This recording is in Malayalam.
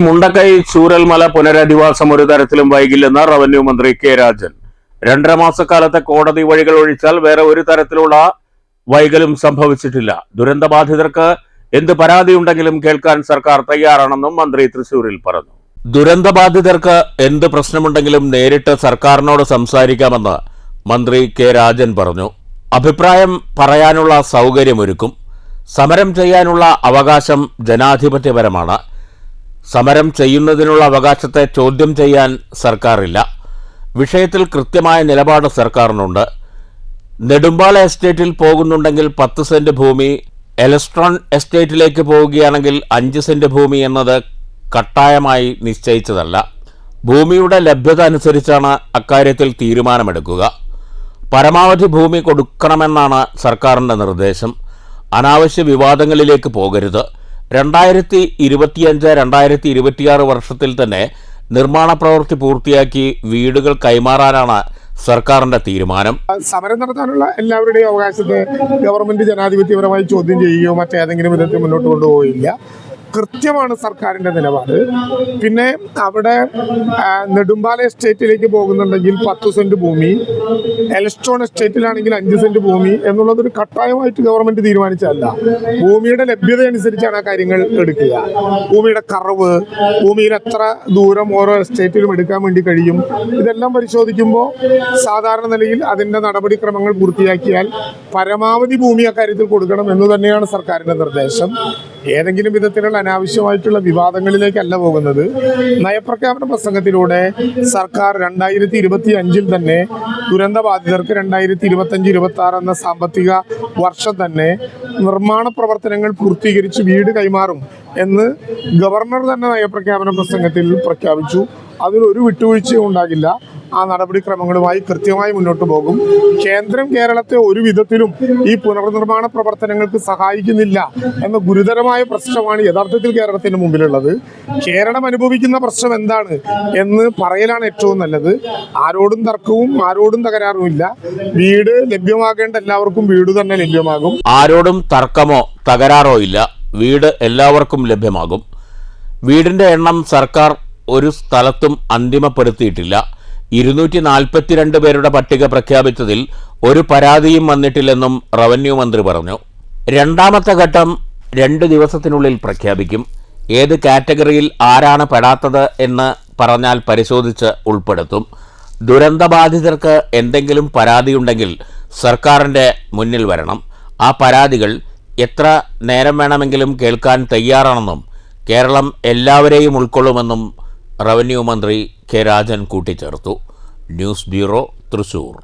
മുണ്ടക്കൈ ചൂരൽമല പുനരധിവാസം ഒരു തരത്തിലും വൈകില്ലെന്ന് റവന്യൂ മന്ത്രി കെ രാജൻ. 2.5 മാസക്കാലത്തെ കോടതി വഴികൾ ഒഴിച്ചാൽ വേറെ ഒരു തരത്തിലുള്ള വൈകലും സംഭവിച്ചിട്ടില്ല. ദുരന്തബാധിതർക്ക് എന്ത് പരാതിയുണ്ടെങ്കിലും കേൾക്കാൻ സർക്കാർ തയ്യാറാണെന്നും മന്ത്രി തൃശൂരിൽ പറഞ്ഞു. ദുരന്തബാധിതർക്ക് എന്ത് പ്രശ്നമുണ്ടെങ്കിലും നേരിട്ട് സർക്കാരിനോട് സംസാരിക്കാമെന്ന് മന്ത്രി കെ രാജൻ പറഞ്ഞു. അഭിപ്രായം പറയാനുള്ള സൗകര്യമൊരുക്കും. സമരം ചെയ്യാനുള്ള അവകാശം ജനാധിപത്യപരമാണ്. സമരം ചെയ്യുന്നതിനുള്ള അവകാശത്തെ ചോദ്യം ചെയ്യാൻ സർക്കാരില്ല. വിഷയത്തിൽ കൃത്യമായ നിലപാട് സർക്കാരിനുണ്ട്. നെടുമ്പാല എസ്റ്റേറ്റിൽ പോകുന്നുണ്ടെങ്കിൽ 10 സെന്റ് ഭൂമി, എലസ്ട്രോൺ എസ്റ്റേറ്റിലേക്ക് പോവുകയാണെങ്കിൽ 5 സെന്റ് ഭൂമി എന്നത് കട്ടായമായി നിശ്ചയിച്ചതല്ല. ഭൂമിയുടെ ലഭ്യത അനുസരിച്ചാണ് അക്കാര്യത്തിൽ തീരുമാനമെടുക്കുക. പരമാവധി ഭൂമി കൊടുക്കണമെന്നാണ് സർക്കാരിൻ്റെ നിർദ്ദേശം. അനാവശ്യ വിവാദങ്ങളിലേക്ക് പോകരുത്. 2025-2026 വർഷത്തിൽ തന്നെ നിർമ്മാണ പ്രവൃത്തി പൂർത്തിയാക്കി വീടുകൾ കൈമാറാനാണ് സർക്കാരിന്റെ തീരുമാനം. സമരം നടത്താനുള്ള എല്ലാവരുടെയും അവകാശത്തെ ഗവൺമെന്റ് ജനാധിപത്യപരമായി ചോദ്യം ചെയ്യുകയോ മറ്റേതെങ്കിലും വിധത്തിൽ മുന്നോട്ട് കൊണ്ടുപോയില്ല. കൃത്യമാണ് സർക്കാരിൻ്റെ നിലപാട്. പിന്നെ അവിടെ നെടുമ്പാല എസ്റ്റേറ്റിലേക്ക് പോകുന്നുണ്ടെങ്കിൽ 10 സെന്റ് ഭൂമി, എലസ്ട്രോൺ എസ്റ്റേറ്റിലാണെങ്കിൽ 5 സെന്റ് ഭൂമി എന്നുള്ളതൊരു കട്ടായമായിട്ട് ഗവൺമെന്റ് തീരുമാനിച്ചതല്ല. ഭൂമിയുടെ ലഭ്യത അനുസരിച്ചാണ് ആ കാര്യങ്ങൾ എടുക്കുക. ഭൂമിയുടെ കറവ്, ഭൂമിയിൽ എത്ര ദൂരം ഓരോ എസ്റ്റേറ്റിലും എടുക്കാൻ വേണ്ടി കഴിയും, ഇതെല്ലാം പരിശോധിക്കുമ്പോൾ സാധാരണ നിലയിൽ അതിൻ്റെ നടപടിക്രമങ്ങൾ പൂർത്തിയാക്കിയാൽ പരമാവധി ഭൂമി അക്കാര്യത്തിൽ കൊടുക്കണം എന്ന് തന്നെയാണ് സർക്കാരിൻ്റെ നിർദ്ദേശം. ഏതെങ്കിലും വിധത്തിലുള്ള അനാവശ്യമായിട്ടുള്ള വിവാദങ്ങളിലേക്കല്ല പോകുന്നത്. നയപ്രഖ്യാപന പ്രസംഗത്തിലൂടെ സർക്കാർ 2025 തന്നെ ദുരന്തബാധിതർക്ക് 2025-26 എന്ന സാമ്പത്തിക വർഷം തന്നെ നിർമ്മാണ പ്രവർത്തനങ്ങൾ പൂർത്തീകരിച്ച് വീട് കൈമാറും എന്ന് ഗവർണർ തന്നെ നയപ്രഖ്യാപന പ്രസംഗത്തിൽ പ്രഖ്യാപിച്ചു. അതിലൊരു വിട്ടുവീഴ്ചയും ഉണ്ടാകില്ല. ആ നടപടിക്രമങ്ങളുമായി കൃത്യമായി മുന്നോട്ട് പോകും. കേന്ദ്രം കേരളത്തെ ഒരു വിധത്തിലും ഈ പുനർനിർമ്മാണ പ്രവർത്തനങ്ങൾക്ക് സഹായിക്കുന്നില്ല എന്ന ഗുരുതരമായ പ്രശ്നമാണ് യഥാർത്ഥത്തിൽ കേരളത്തിന് മുമ്പിലുള്ളത്. കേരളം അനുഭവിക്കുന്ന പ്രശ്നം എന്താണ് എന്ന് പറയലാണ് ഏറ്റവും നല്ലത്. ആരോടും തർക്കവും ആരോടും തകരാറുമില്ല. വീട് ലഭ്യമാകേണ്ട എല്ലാവർക്കും വീട് തന്നെ ലഭ്യമാകും. ആരോടും തർക്കമോ തകരാറോ ഇല്ല. വീട് എല്ലാവർക്കും ലഭ്യമാകും. വീടിന്റെ എണ്ണം സർക്കാർ ഒരു സ്ഥലത്തും അന്തിമപ്പെടുത്തിയിട്ടില്ല. 242 പേരുടെ പട്ടിക പ്രഖ്യാപിച്ചതിൽ ഒരു പരാതിയും വന്നിട്ടില്ലെന്നും റവന്യൂ മന്ത്രി പറഞ്ഞു. രണ്ടാമത്തെ ഘട്ടം 2 ദിവസത്തിനുള്ളിൽ പ്രഖ്യാപിക്കും. ഏത് കാറ്റഗറിയിൽ ആരാണ് പെടാത്തത് എന്ന് പറഞ്ഞാൽ പരിശോധിച്ച് ഉൾപ്പെടുത്തും. ദുരന്തബാധിതർക്ക് എന്തെങ്കിലും പരാതിയുണ്ടെങ്കിൽ സർക്കാരിൻ്റെ മുന്നിൽ വരണം. ആ പരാതികൾ എത്ര നേരം വേണമെങ്കിലും കേൾക്കാൻ തയ്യാറാണെന്നും കേരളം എല്ലാവരെയും ഉൾക്കൊള്ളുമെന്നും റവന്യൂ മന്ത്രി കെ രാജൻ കൂട്ടിച്ചേർത്തു. News bureau, Thrissur.